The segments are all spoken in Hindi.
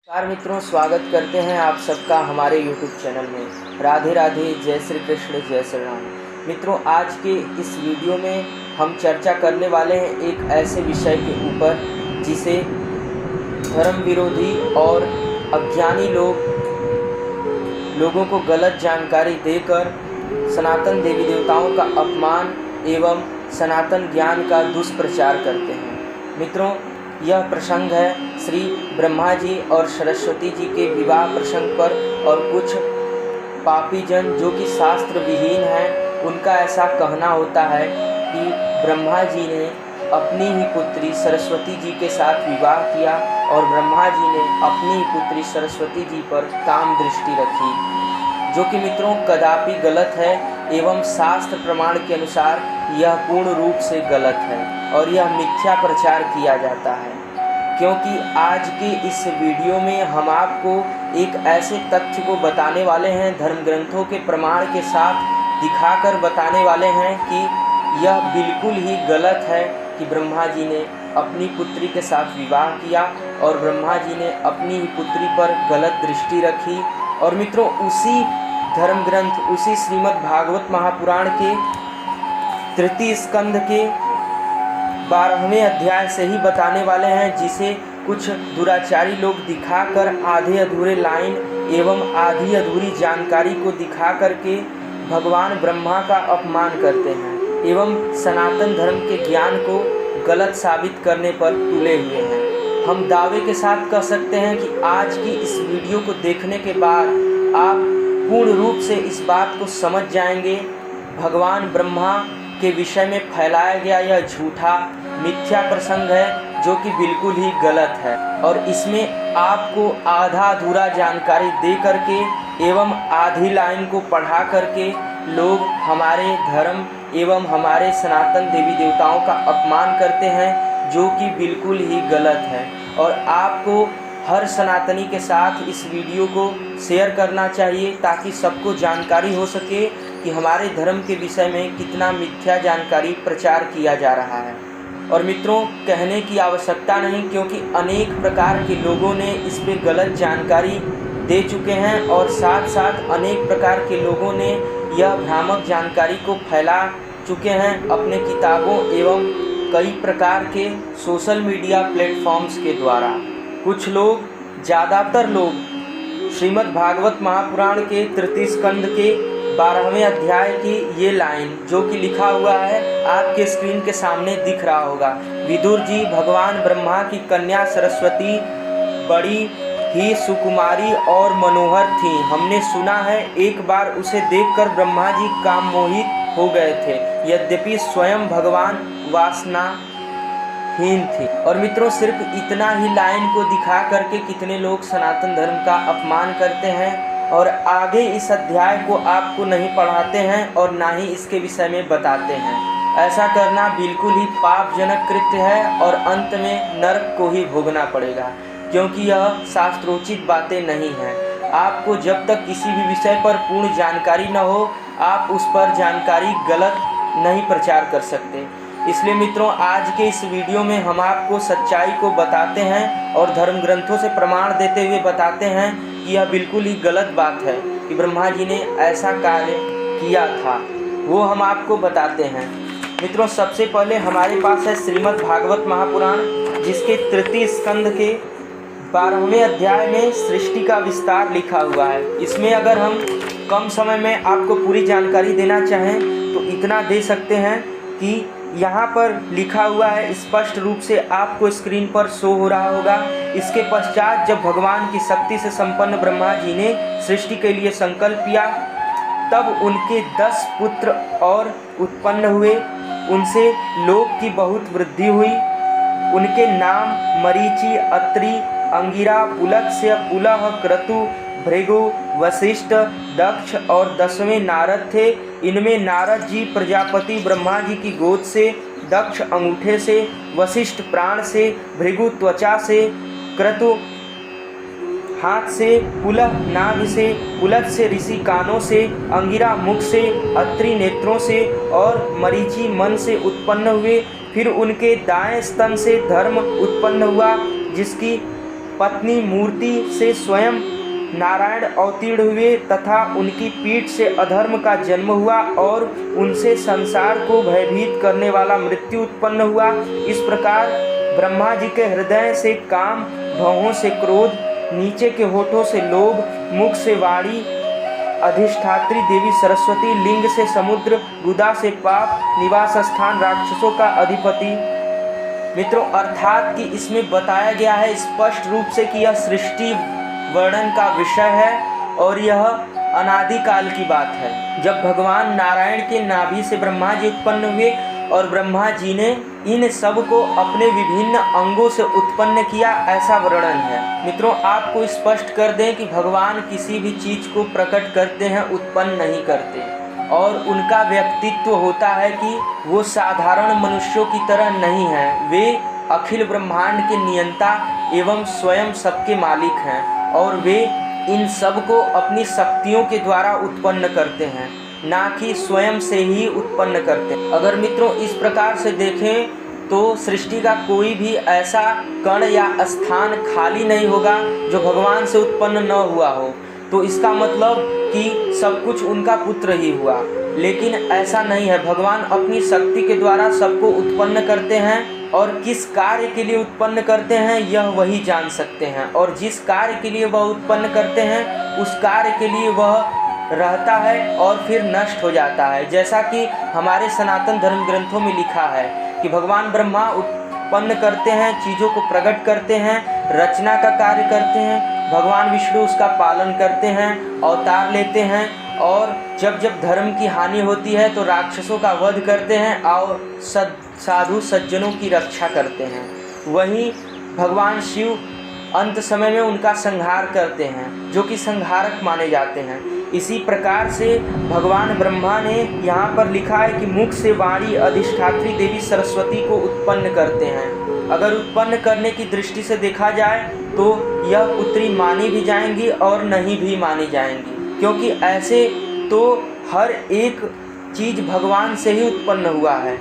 नमस्कार मित्रों, स्वागत करते हैं आप सबका हमारे YouTube चैनल में। राधे राधे, जय श्री कृष्ण, जय श्री राम। मित्रों, आज के इस वीडियो में हम चर्चा करने वाले हैं एक ऐसे विषय के ऊपर जिसे धर्म विरोधी और अज्ञानी लोगों को गलत जानकारी देकर सनातन देवी देवताओं का अपमान एवं सनातन ज्ञान का दुष्प्रचार करते हैं। मित्रों, यह प्रसंग है श्री ब्रह्मा जी और सरस्वती जी के विवाह प्रसंग पर। और कुछ पापी जन जो कि शास्त्र विहीन हैं, उनका ऐसा कहना होता है कि ब्रह्मा जी ने अपनी ही पुत्री सरस्वती जी के साथ विवाह किया और ब्रह्मा जी ने अपनी ही पुत्री सरस्वती जी पर काम दृष्टि रखी, जो कि मित्रों कदापि गलत है एवं शास्त्र प्रमाण के अनुसार यह पूर्ण रूप से गलत है और यह मिथ्या प्रचार किया जाता है। क्योंकि आज के इस वीडियो में हम आपको एक ऐसे तथ्य को बताने वाले हैं, धर्म ग्रंथों के प्रमाण के साथ दिखाकर बताने वाले हैं कि यह बिल्कुल ही गलत है कि ब्रह्मा जी ने अपनी पुत्री के साथ विवाह किया और ब्रह्मा जी ने अपनी ही पुत्री पर गलत दृष्टि रखी। और मित्रों, उसी धर्म ग्रंथ, उसी श्रीमद् भागवत महापुराण के तृतीय स्कंध के 12वें अध्याय से ही बताने वाले हैं, जिसे कुछ दुराचारी लोग दिखाकर आधे अधूरे लाइन एवं आधी अधूरी जानकारी को दिखा करके भगवान ब्रह्मा का अपमान करते हैं एवं सनातन धर्म के ज्ञान को गलत साबित करने पर तुले हुए हैं। हम दावे के साथ कह सकते हैं कि आज की इस वीडियो को देखने के बाद आप पूर्ण रूप से इस बात को समझ जाएंगे, भगवान ब्रह्मा के विषय में फैलाया गया यह झूठा मिथ्या प्रसंग है, जो कि बिल्कुल ही गलत है। और इसमें आपको आधा अधूरा जानकारी दे करके एवं आधी लाइन को पढ़ा करके लोग हमारे धर्म एवं हमारे सनातन देवी देवताओं का अपमान करते हैं, जो कि बिल्कुल ही गलत है। और आपको हर सनातनी के साथ इस वीडियो को शेयर करना चाहिए ताकि सबको जानकारी हो सके कि हमारे धर्म के विषय में कितना मिथ्या जानकारी प्रचार किया जा रहा है। और मित्रों, कहने की आवश्यकता नहीं, क्योंकि अनेक प्रकार के लोगों ने इस पे गलत जानकारी दे चुके हैं और साथ साथ अनेक प्रकार के लोगों ने यह भ्रामक जानकारी को फैला चुके हैं अपने किताबों एवं कई प्रकार के सोशल मीडिया प्लेटफॉर्म्स के द्वारा। कुछ लोग, ज़्यादातर लोग श्रीमद् भागवत महापुराण के तृतीय स्कंद के 12वें अध्याय की ये लाइन, जो कि लिखा हुआ है आपके स्क्रीन के सामने दिख रहा होगा, विदुर जी भगवान ब्रह्मा की कन्या सरस्वती बड़ी ही सुकुमारी और मनोहर थी। हमने सुना है एक बार उसे देखकर ब्रह्मा जी काम मोहित हो गए थे, यद्यपि स्वयं भगवान वासनाहीन थी। और मित्रों, सिर्फ इतना ही लाइन को दिखा करके कितने लोग सनातन धर्म का अपमान करते हैं और आगे इस अध्याय को आपको नहीं पढ़ाते हैं और ना ही इसके विषय में बताते हैं। ऐसा करना बिल्कुल ही पापजनक कृत्य है और अंत में नरक को ही भोगना पड़ेगा, क्योंकि यह शास्त्रोचित बातें नहीं हैं। आपको जब तक किसी भी विषय पर पूर्ण जानकारी न हो, आप उस पर जानकारी गलत नहीं प्रचार कर सकते। इसलिए मित्रों, आज के इस वीडियो में हम आपको सच्चाई को बताते हैं और धर्म ग्रंथों से प्रमाण देते हुए बताते हैं कि यह बिल्कुल ही गलत बात है कि ब्रह्मा जी ने ऐसा कार्य किया था, वो हम आपको बताते हैं। मित्रों, सबसे पहले हमारे पास है श्रीमद् भागवत महापुराण, जिसके तृतीय स्कंध के 12वें अध्याय में सृष्टि का विस्तार लिखा हुआ है। इसमें अगर हम कम समय में आपको पूरी जानकारी देना चाहें तो इतना दे सकते हैं कि यहाँ पर लिखा हुआ है, स्पष्ट रूप से आपको स्क्रीन पर शो हो रहा होगा। इसके पश्चात जब भगवान की शक्ति से संपन्न ब्रह्मा जी ने सृष्टि के लिए संकल्प किया, तब उनके 10 पुत्र और उत्पन्न हुए। उनसे लोक की बहुत वृद्धि हुई। उनके नाम मरीचि, अत्रि, अंगिरा, पुलत्स्य, पुलह, क्रतु, भृगु, वशिष्ठ, दक्ष और 10वें नारद थे। इनमें नारद जी प्रजापति ब्रह्मा जी की गोद से, दक्ष अंगूठे से, वशिष्ठ प्राण से, भृगु त्वचा से, क्रतु हाथ से, पुलह नाभि से, पुलत्स्य ऋषि कानों से, अंगिरा मुख से, अत्रि नेत्रों से और मरीचि मन से उत्पन्न हुए। फिर उनके दाएं स्तन से धर्म उत्पन्न हुआ, जिसकी पत्नी मूर्ति से स्वयं नारायण अवतीर्ण हुए तथा उनकी पीठ से अधर्म का जन्म हुआ और उनसे संसार को भयभीत करने वाला मृत्यु उत्पन्न हुआ। इस प्रकार ब्रह्मा जी के हृदय से काम, भौहों से क्रोध, नीचे के होठों से लोभ, मुख से वाणी, अधिष्ठात्री देवी सरस्वती, लिंग से समुद्र, गुदा से पाप, निवास स्थान राक्षसों का अधिपति। मित्रों, अर्थात कि इसमें बताया गया है स्पष्ट रूप से कि यह सृष्टि वर्णन का विषय है और यह अनादिकाल की बात है। जब भगवान नारायण के नाभि से ब्रह्मा जी उत्पन्न हुए और ब्रह्मा जी ने इन सब को अपने विभिन्न अंगों से उत्पन्न किया, ऐसा वर्णन है। मित्रों, आपको स्पष्ट कर दें कि भगवान किसी भी चीज को प्रकट करते हैं, उत्पन्न नहीं करते। और उनका व्यक्तित्व होता है कि वो साधारण मनुष्यों की तरह नहीं है। वे अखिल ब्रह्मांड के नियंता एवं स्वयं सबके मालिक हैं और वे इन सब को अपनी शक्तियों के द्वारा उत्पन्न करते हैं, ना कि स्वयं से ही उत्पन्न करते हैं। अगर मित्रों इस प्रकार से देखें तो सृष्टि का कोई भी ऐसा कण या स्थान खाली नहीं होगा जो भगवान से उत्पन्न न हुआ हो। तो इसका मतलब कि सब कुछ उनका पुत्र ही हुआ, लेकिन ऐसा नहीं है। भगवान अपनी शक्ति के द्वारा सबको उत्पन्न करते हैं और किस कार्य के लिए उत्पन्न करते हैं यह वही जान सकते हैं, और जिस कार्य के लिए वह उत्पन्न करते हैं उस कार्य के लिए वह रहता है और फिर नष्ट हो जाता है। जैसा कि हमारे सनातन धर्म ग्रंथों में लिखा है कि भगवान ब्रह्मा उत्पन्न करते हैं, चीज़ों को प्रकट करते हैं, रचना का कार्य करते हैं, भगवान विष्णु उसका पालन करते हैं, अवतार लेते हैं, और जब जब धर्म की हानि होती है तो राक्षसों का वध करते हैं और साधु सज्जनों की रक्षा करते हैं। वहीं भगवान शिव अंत समय में उनका संहार करते हैं, जो कि संहारक माने जाते हैं। इसी प्रकार से भगवान ब्रह्मा ने यहाँ पर लिखा है कि मुख से वाणी अधिष्ठात्री देवी सरस्वती को उत्पन्न करते हैं। अगर उत्पन्न करने की दृष्टि से देखा जाए तो यह पुत्री मानी भी जाएंगी और नहीं भी मानी जाएंगी, क्योंकि ऐसे तो हर एक चीज़ भगवान से ही उत्पन्न हुआ है।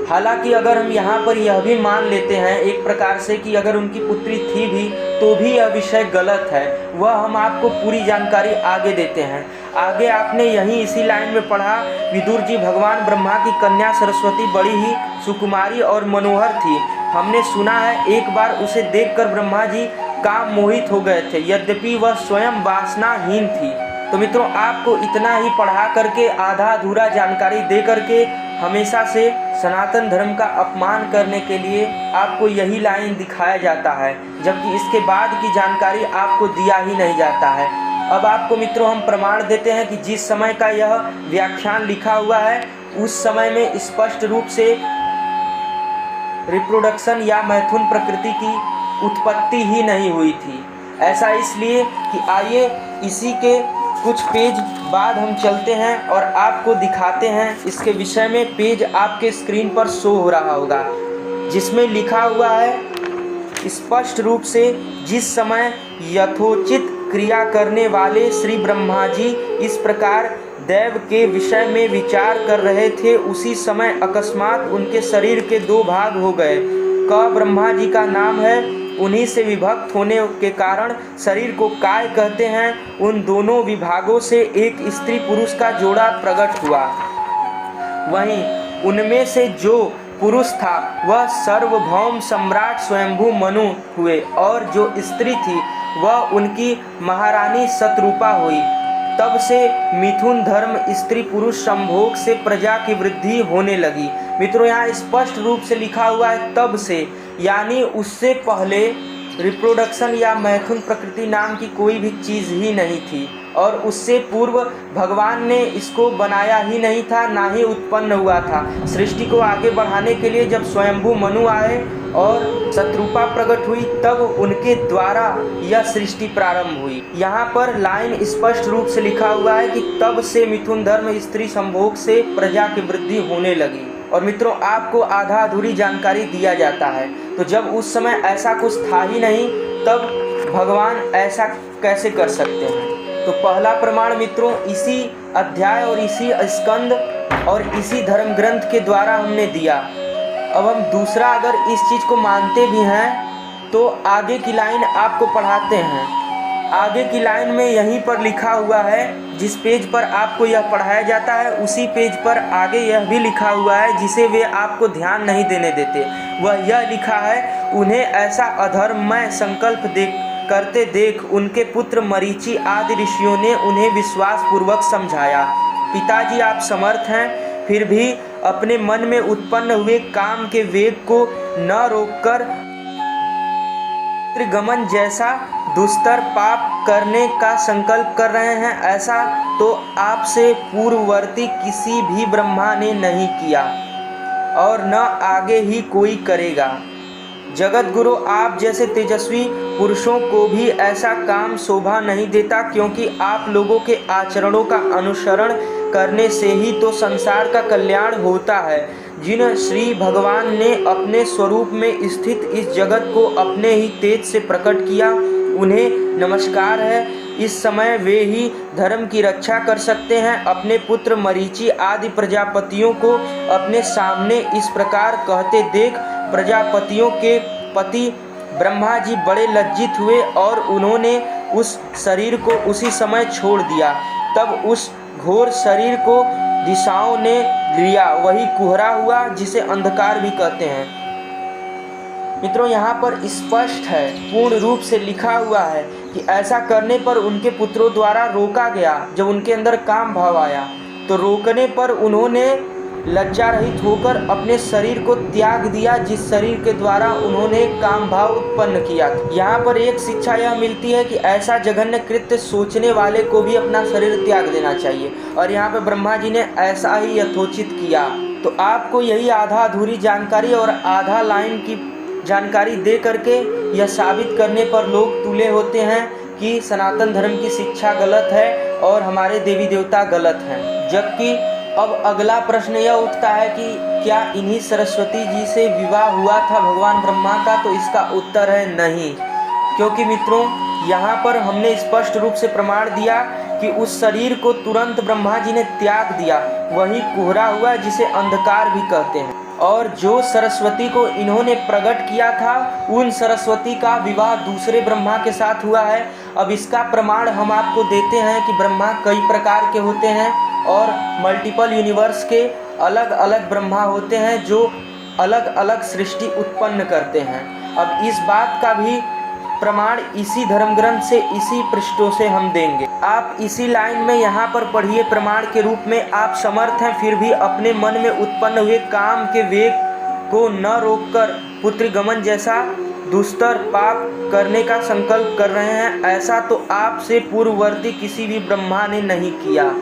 हालांकि अगर हम यहाँ पर यह भी मान लेते हैं एक प्रकार से कि अगर उनकी पुत्री थी भी तो भी यह विषय गलत है। वह हम आपको पूरी जानकारी आगे देते हैं। आगे आपने यहीं इसी लाइन में पढ़ा, विदुर जी भगवान ब्रह्मा की कन्या सरस्वती बड़ी ही सुकुमारी और मनोहर थी। हमने सुना है एक बार उसे देखकर ब्रह्मा जी काम मोहित हो गए थे, यद्यपि वह स्वयं वासनाहीन थी। तो मित्रों, आपको इतना ही पढ़ा करके आधा अधूरा जानकारी दे करके हमेशा से सनातन धर्म का अपमान करने के लिए आपको यही लाइन दिखाया जाता है, जबकि इसके बाद की जानकारी आपको दिया ही नहीं जाता है। अब आपको मित्रों हम प्रमाण देते हैं कि जिस समय का यह व्याख्यान लिखा हुआ है उस समय में स्पष्ट रूप से रिप्रोडक्शन या मैथुन प्रकृति की उत्पत्ति ही नहीं हुई थी। ऐसा इसलिए कि आइए इसी के कुछ पेज बाद हम चलते हैं और आपको दिखाते हैं इसके विषय में। पेज आपके स्क्रीन पर शो हो रहा होगा, जिसमें लिखा हुआ है स्पष्ट रूप से, जिस समय यथोचित क्रिया करने वाले श्री ब्रह्मा जी इस प्रकार दैव के विषय में विचार कर रहे थे, उसी समय अकस्मात उनके शरीर के दो भाग हो गए। क ब्रह्मा जी का नाम है, उन्हीं से विभक्त होने के कारण शरीर को काय कहते हैं। उन दोनों विभागों से एक स्त्री पुरुष का जोड़ा प्रकट हुआ। वहीं उनमें से जो पुरुष था वह सार्वभौम सम्राट स्वयंभू मनु हुए, और जो स्त्री थी वह उनकी महारानी शतरूपा हुई। तब से मिथुन धर्म स्त्री पुरुष संभोग से प्रजा की वृद्धि होने लगी। मित्रों, यहाँ स्पष्ट रूप से लिखा हुआ है तब से, यानी उससे पहले रिप्रोडक्शन या मैथुन प्रकृति नाम की कोई भी चीज़ ही नहीं थी, और उससे पूर्व भगवान ने इसको बनाया ही नहीं था, ना ही उत्पन्न हुआ था। सृष्टि को आगे बढ़ाने के लिए जब स्वयंभू मनु आए और शतरूपा प्रकट हुई, तब उनके द्वारा यह सृष्टि प्रारंभ हुई। यहाँ पर लाइन स्पष्ट रूप से लिखा हुआ है कि तब से मिथुन धर्म स्त्री संभोग से प्रजा की वृद्धि होने लगी। और मित्रों, आपको आधा अधूरी जानकारी दिया जाता है। तो जब उस समय ऐसा कुछ था ही नहीं, तब भगवान ऐसा कैसे कर सकते हैं? तो पहला प्रमाण मित्रों इसी अध्याय और इसी स्कंद और इसी धर्म ग्रंथ के द्वारा हमने दिया। अब हम दूसरा अगर इस चीज़ को मानते भी हैं तो आगे की लाइन आपको पढ़ाते हैं। आगे की लाइन में यहीं पर लिखा हुआ है, जिस पेज पर आपको यह पढ़ाया जाता है उसी पेज पर आगे यह भी लिखा हुआ है जिसे वे आपको ध्यान नहीं देने देते। वह यह लिखा है, उन्हें ऐसा अधर्ममय संकल्प करते देख उनके पुत्र मरीचि आदि ऋषियों ने उन्हें विश्वासपूर्वक समझाया। पिताजी, आप समर्थ हैं, फिर भी अपने मन में उत्पन्न हुए काम के वेग को न रोककर गमन जैसा दुस्तर पाप करने का संकल्प कर रहे हैं। ऐसा तो आपसे पूर्ववर्ती किसी भी ब्रह्मा ने नहीं किया और न आगे ही कोई करेगा। जगत गुरु, आप जैसे तेजस्वी पुरुषों को भी ऐसा काम शोभा नहीं देता, क्योंकि आप लोगों के आचरणों का अनुसरण करने से ही तो संसार का कल्याण होता है। जिन श्री भगवान ने अपने स्वरूप में स्थित इस जगत को अपने ही तेज से प्रकट किया, उन्हें नमस्कार है। इस समय वे ही धर्म की रक्षा कर सकते हैं। अपने पुत्र मरीचि आदि प्रजापतियों को अपने सामने इस प्रकार कहते देख प्रजापतियों के पति ब्रह्मा जी बड़े लज्जित हुए और उन्होंने उस शरीर को उसी समय छोड़ दिया। तब उस घोर शरीर को दिशाओं ने लिया, वही कुहरा हुआ जिसे अंधकार भी कहते हैं। मित्रों, यहाँ पर स्पष्ट है, पूर्ण रूप से लिखा हुआ है कि ऐसा करने पर उनके पुत्रों द्वारा रोका गया। जब उनके अंदर काम भाव आया तो रोकने पर उन्होंने लज्जा रहित होकर अपने शरीर को त्याग दिया, जिस शरीर के द्वारा उन्होंने काम भाव उत्पन्न किया। यहाँ पर एक शिक्षा यह मिलती है कि ऐसा जघन्य कृत्य सोचने वाले को भी अपना शरीर त्याग देना चाहिए, और यहाँ पर ब्रह्मा जी ने ऐसा ही यथोचित किया। तो आपको यही आधा अधूरी जानकारी और आधा लाइन की जानकारी दे करके यह साबित करने पर लोग तुले होते हैं कि सनातन धर्म की शिक्षा गलत है और हमारे देवी देवता गलत हैं। जबकि अब अगला प्रश्न यह उठता है कि क्या इन्हीं सरस्वती जी से विवाह हुआ था भगवान ब्रह्मा का? तो इसका उत्तर है नहीं, क्योंकि मित्रों यहाँ पर हमने स्पष्ट रूप से प्रमाण दिया कि उस शरीर को तुरंत ब्रह्मा जी ने त्याग दिया, वही कुहरा हुआ जिसे अंधकार भी कहते हैं। और जो सरस्वती को इन्होंने प्रकट किया था, उन सरस्वती का विवाह दूसरे ब्रह्मा के साथ हुआ है। अब इसका प्रमाण हम आपको देते हैं कि ब्रह्मा कई प्रकार के होते हैं और मल्टीपल यूनिवर्स के अलग अलग ब्रह्मा होते हैं जो अलग अलग सृष्टि उत्पन्न करते हैं। अब इस बात का भी प्रमाण इसी धर्म ग्रंथ से, इसी पृष्ठों से हम देंगे। आप इसी लाइन में यहाँ पर पढ़िए, प्रमाण के रूप में आप समर्थ हैं, फिर भी अपने मन में उत्पन्न हुए काम के वेग को न रोककर पुत्र गमन जैसा दुस्तर पाप करने का संकल्प कर रहे हैं। ऐसा तो आपसे पूर्ववर्ती किसी भी ब्रह्मा ने नहीं किया।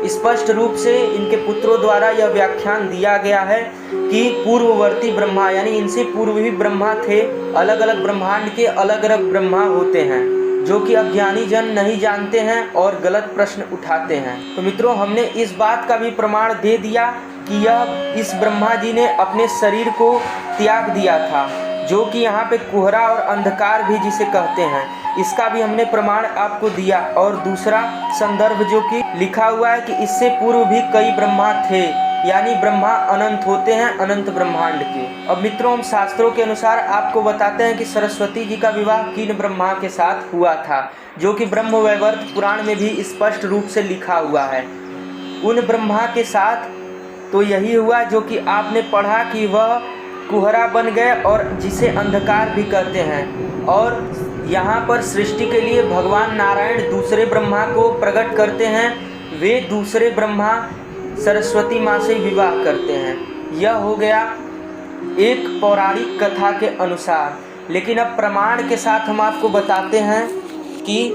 स्पष्ट रूप से इनके पुत्रों द्वारा यह व्याख्यान दिया गया है कि पूर्ववर्ती ब्रह्मा, यानी इनसे पूर्व भी ब्रह्मा थे। अलग अलग ब्रह्मांड के अलग अलग ब्रह्मा होते हैं, जो कि अज्ञानी जन नहीं जानते हैं और गलत प्रश्न उठाते हैं। तो मित्रों, हमने इस बात का भी प्रमाण दे दिया कि यह इस ब्रह्मा जी ने अपने शरीर को त्याग दिया था, जो कि यहाँ पे कुहरा और अंधकार भी जिसे कहते हैं, इसका भी हमने प्रमाण आपको दिया। और दूसरा संदर्भ जो कि लिखा हुआ है कि इससे पूर्व भी कई ब्रह्मा थे, यानी ब्रह्मा अनंत होते हैं, अनंत ब्रह्मांड के। अब मित्रों, हम शास्त्रों के अनुसार आपको बताते हैं कि सरस्वती जी का विवाह किन ब्रह्मा के साथ हुआ था, जो कि ब्रह्म वैवर्त पुराण में भी स्पष्ट रूप से लिखा हुआ है। उन ब्रह्मा के साथ तो यही हुआ जो कि आपने पढ़ा कि वह कुहरा बन गए और जिसे अंधकार भी कहते हैं। और यहाँ पर सृष्टि के लिए भगवान नारायण दूसरे ब्रह्मा को प्रकट करते हैं, वे दूसरे ब्रह्मा सरस्वती माँ से विवाह करते हैं। यह हो गया एक पौराणिक कथा के अनुसार। लेकिन अब प्रमाण के साथ हम आपको बताते हैं कि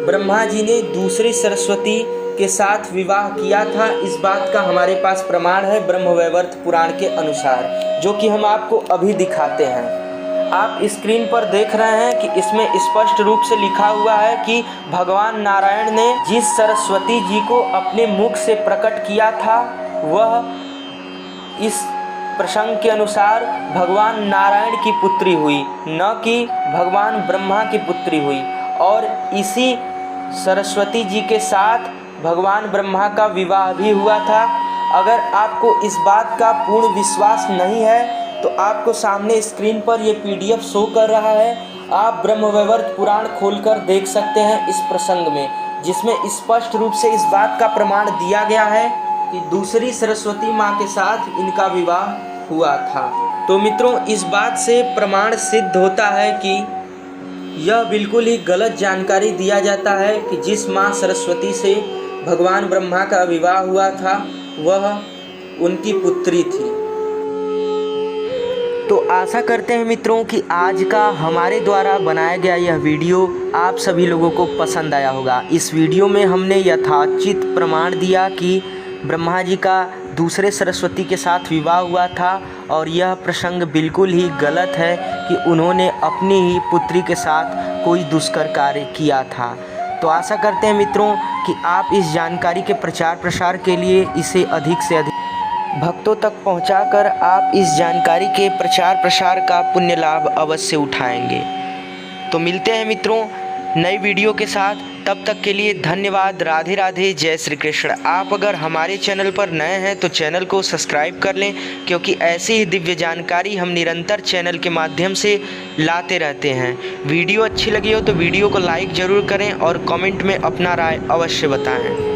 ब्रह्मा जी ने दूसरी सरस्वती के साथ विवाह किया था। इस बात का हमारे पास प्रमाण है ब्रह्मवैवर्त पुराण के अनुसार, जो कि हम आपको अभी दिखाते हैं। आप स्क्रीन पर देख रहे हैं कि इसमें स्पष्ट रूप से लिखा हुआ है कि भगवान नारायण ने जिस सरस्वती जी को अपने मुख से प्रकट किया था, वह इस प्रसंग के अनुसार भगवान नारायण की पुत्री हुई, न कि भगवान ब्रह्मा की पुत्री हुई। और इसी सरस्वती जी के साथ भगवान ब्रह्मा का विवाह भी हुआ था। अगर आपको इस बात का पूर्ण विश्वास नहीं है तो तो आपको सामने स्क्रीन पर ये PDF शो कर रहा है। आप ब्रह्मवैवर्त पुराण खोलकर देख सकते हैं इस प्रसंग में, जिसमें स्पष्ट रूप से इस बात का प्रमाण दिया गया है कि दूसरी सरस्वती माँ के साथ इनका विवाह हुआ था। तो मित्रों, इस बात से प्रमाण सिद्ध होता है कि यह बिल्कुल ही गलत जानकारी दिया जाता है कि जिस माँ सरस्वती से भगवान ब्रह्मा का विवाह हुआ था वह उनकी पुत्री थी। तो आशा करते हैं मित्रों कि आज का हमारे द्वारा बनाया गया यह वीडियो आप सभी लोगों को पसंद आया होगा। इस वीडियो में हमने यथाचित प्रमाण दिया कि ब्रह्मा जी का दूसरे सरस्वती के साथ विवाह हुआ था और यह प्रसंग बिल्कुल ही गलत है कि उन्होंने अपनी ही पुत्री के साथ कोई दुष्कर कार्य किया था। तो आशा करते हैं मित्रों कि आप इस जानकारी के प्रचार प्रसार के लिए इसे अधिक से अधिक भक्तों तक पहुंचाकर आप इस जानकारी के प्रचार प्रसार का पुण्य लाभ अवश्य उठाएंगे। तो मिलते हैं मित्रों नई वीडियो के साथ, तब तक के लिए धन्यवाद। राधे राधे, जय श्री कृष्ण। आप अगर हमारे चैनल पर नए हैं तो चैनल को सब्सक्राइब कर लें, क्योंकि ऐसी ही दिव्य जानकारी हम निरंतर चैनल के माध्यम से लाते रहते हैं। वीडियो अच्छी लगी हो तो वीडियो को लाइक ज़रूर करें और कमेंट में अपना राय अवश्य बताएं।